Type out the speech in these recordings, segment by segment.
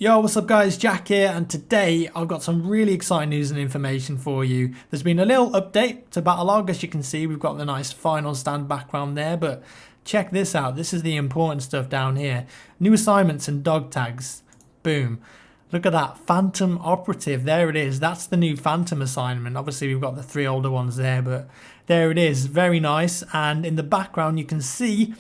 Yo, what's up guys, Jack here, and today I've got some really exciting news and information for you. There's been a little update to Battlelog. As you can see, we've got the nice final stand background there, but check this out. This is the important stuff down here. New assignments and dog tags. Boom. Look at that, Phantom Operative, there it is. That's the new Phantom assignment. Obviously we've got the three older ones there, but there it is, very nice. And in the background you can see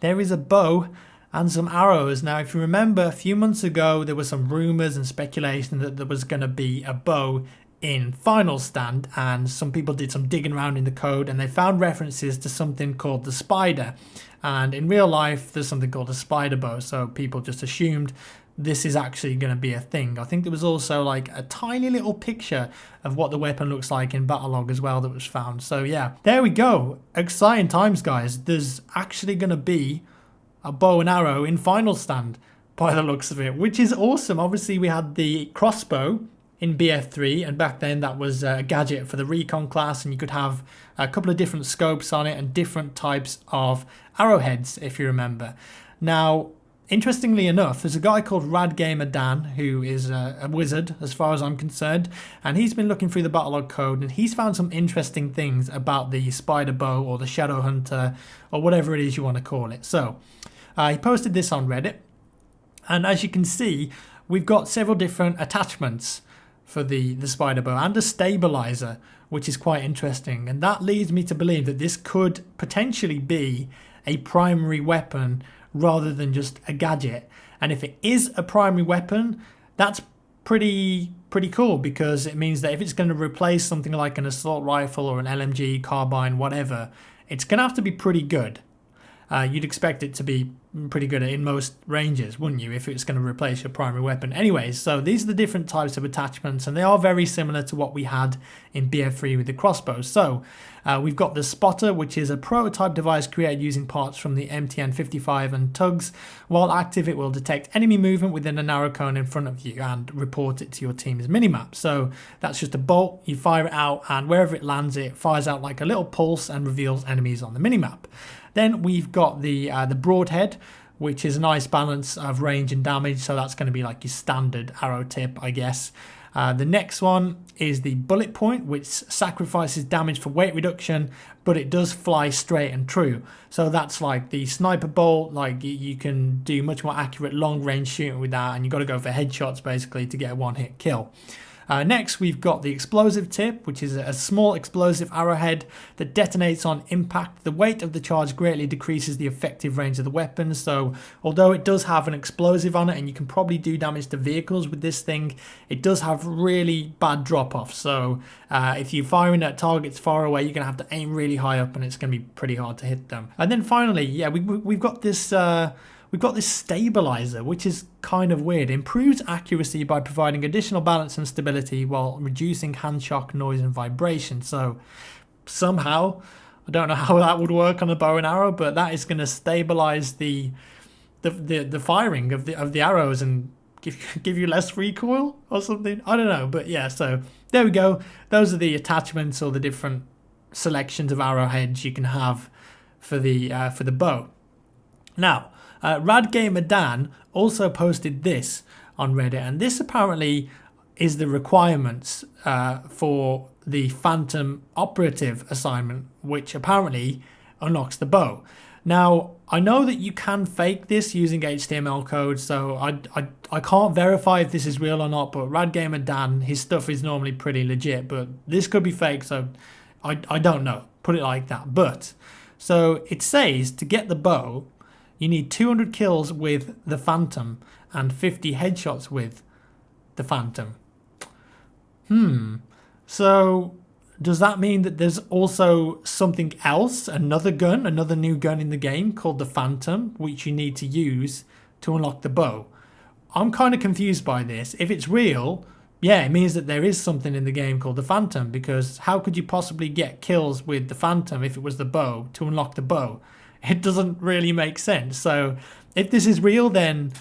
there is a bow and some arrows. Now, if you remember, a few months ago, there were some rumours and speculation that there was going to be a bow in Final Stand, and some people did some digging around in the code and they found references to something called the spider. And in real life, there's something called a spider bow, so people just assumed this is actually going to be a thing. I think there was also like a tiny little picture of what the weapon looks like in Battlelog as well that was found. So yeah, there we go. Exciting times, guys. There's actually going to be a bow and arrow in Final Stand by the looks of it, which is awesome. Obviously we had the crossbow in BF3, and back then that was a gadget for the recon class, and you could have a couple of different scopes on it and different types of arrowheads, if you remember. Now, interestingly enough, there's a guy called Radgamer Dan who is a wizard as far as I'm concerned, and he's been looking through the Battlelog code and he's found some interesting things about the spider bow or the shadow hunter or whatever it is you want to call it. So he posted this on Reddit, and as you can see, we've got several different attachments for the spider bow and a stabilizer, which is quite interesting, and that leads me to believe that this could potentially be a primary weapon rather than just a gadget. And if it is a primary weapon, that's pretty cool, because it means that if it's going to replace something like an assault rifle or an LMG, carbine, whatever, it's going to have to be pretty good. You'd expect it to be pretty good in most ranges, wouldn't you, if it's going to replace your primary weapon. Anyways, so these are the different types of attachments, and they are very similar to what we had in BF3 with the crossbow. So we've got the spotter, which is a prototype device created using parts from the MTN-55 and tugs. While active, it will detect enemy movement within a narrow cone in front of you and report it to your team's minimap. So that's just a bolt, you fire it out, and wherever it lands, it fires out like a little pulse and reveals enemies on the minimap. Then we've got the broadhead, which is a nice balance of range and damage, so that's going to be like your standard arrow tip, I guess. The next one is the bullet point, which sacrifices damage for weight reduction, but it does fly straight and true. So that's like the sniper bolt, like you can do much more accurate long range shooting with that, and you've got to go for headshots basically to get a one-hit kill. Next, we've got the explosive tip, which is a small explosive arrowhead that detonates on impact. The weight of the charge greatly decreases the effective range of the weapon, so although it does have an explosive on it and you can probably do damage to vehicles with this thing, it does have really bad drop-off. So if you're firing at targets far away, you're going to have to aim really high up and it's going to be pretty hard to hit them. And then finally, yeah, we've got this... We've got this stabilizer, which is kind of weird. Improves accuracy by providing additional balance and stability while reducing hand shock, noise, and vibration. So somehow, I don't know how that would work on a bow and arrow, but that is going to stabilize the firing of the arrows and give you less recoil or something. I don't know, but yeah. So there we go. Those are the attachments or the different selections of arrowheads you can have for the bow. Now, Radgamer Dan also posted this on Reddit, and this apparently is the requirements for the Phantom Operative assignment, which apparently unlocks the bow. Now, I know that you can fake this using HTML code, so I can't verify if this is real or not, but Radgamer Dan, his stuff is normally pretty legit, but this could be fake, so I don't know, put it like that. But, so it says to get the bow, you need 200 kills with the Phantom and 50 headshots with the Phantom. So does that mean that there's also something else, another new gun in the game called the Phantom, which you need to use to unlock the bow? I'm kind of confused by this. If it's real, yeah, it means that there is something in the game called the Phantom, because how could you possibly get kills with the Phantom if it was the bow to unlock the bow? It doesn't really make sense. So if this is real, then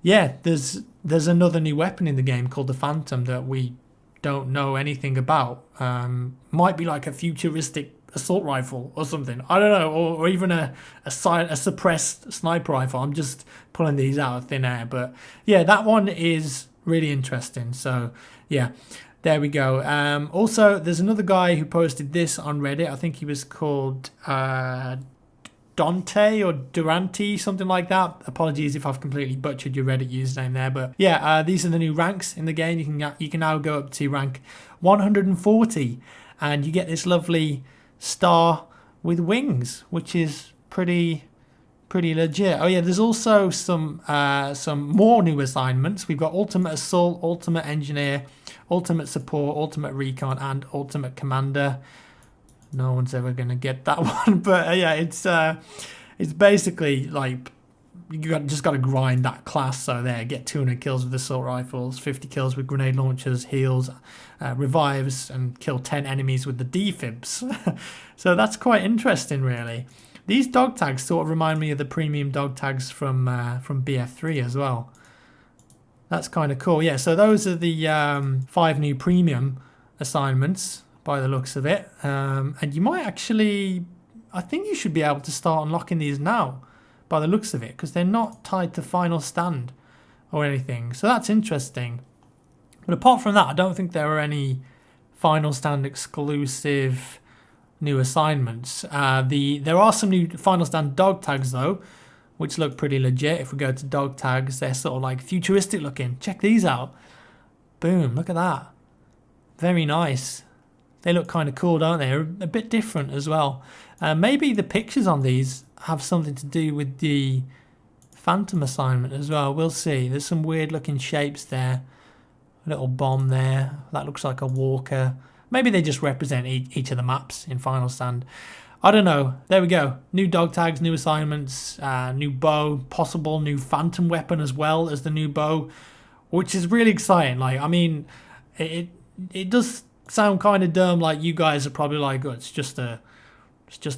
yeah, there's another new weapon in the game called the Phantom that we don't know anything about. Might be like a futuristic assault rifle or something. I don't know, or even a suppressed sniper rifle. I'm just pulling these out of thin air. But yeah, that one is really interesting. So yeah, there we go. Also, there's another guy who posted this on Reddit. I think he was called Dante or Durante, something like that. Apologies if I've completely butchered your Reddit username there, but yeah, these are the new ranks in the game. You can now go up to rank 140, and you get this lovely star with wings, which is pretty legit. Oh yeah, there's also some more new assignments. We've got Ultimate Assault, Ultimate Engineer, Ultimate Support, Ultimate Recon, and Ultimate Commander. No one's ever gonna get that one, but yeah, it's basically like just got to grind that class. So there, get 200 kills with assault rifles, 50 kills with grenade launchers, heals, revives, and kill 10 enemies with the defibs. So that's quite interesting, really. These dog tags sort of remind me of the premium dog tags from BF3 as well. That's kind of cool. Yeah, so those are the 5 new premium assignments by the looks of it. And you might actually, I think you should be able to start unlocking these now by the looks of it, because they're not tied to Final Stand or anything. So that's interesting. But apart from that, I don't think there are any Final Stand exclusive new assignments. There are some new Final Stand dog tags though, which look pretty legit. If we go to dog tags, they're sort of like futuristic looking. Check these out. Boom, look at that. Very nice. They look kind of cool, don't they? They're a bit different as well. Maybe the pictures on these have something to do with the Phantom assignment as well. We'll see. There's some weird looking shapes there. A little bomb there. That looks like a walker. Maybe they just represent each of the maps in Final Stand. I don't know. There we go. New dog tags, new assignments, new bow, possible new Phantom weapon as well as the new bow, which is really exciting. Like, I mean, it does sound kind of dumb. Like, you guys are probably like, oh, it's just a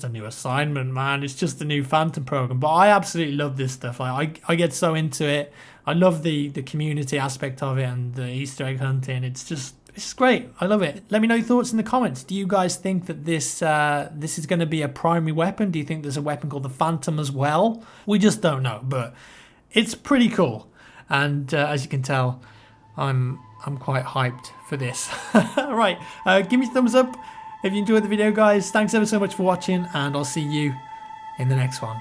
new assignment, man. It's just a new Phantom program. But I absolutely love this stuff. Like, I get so into it. I love the community aspect of it and the Easter egg hunting. It's great. I love it. Let me know your thoughts in the comments. Do you guys think that this is going to be a primary weapon? Do you think there's a weapon called the Phantom as well? We just don't know, but it's pretty cool. And as you can tell, I'm quite hyped for this. Right, give me a thumbs up if you enjoyed the video, guys. Thanks ever so much for watching, and I'll see you in the next one.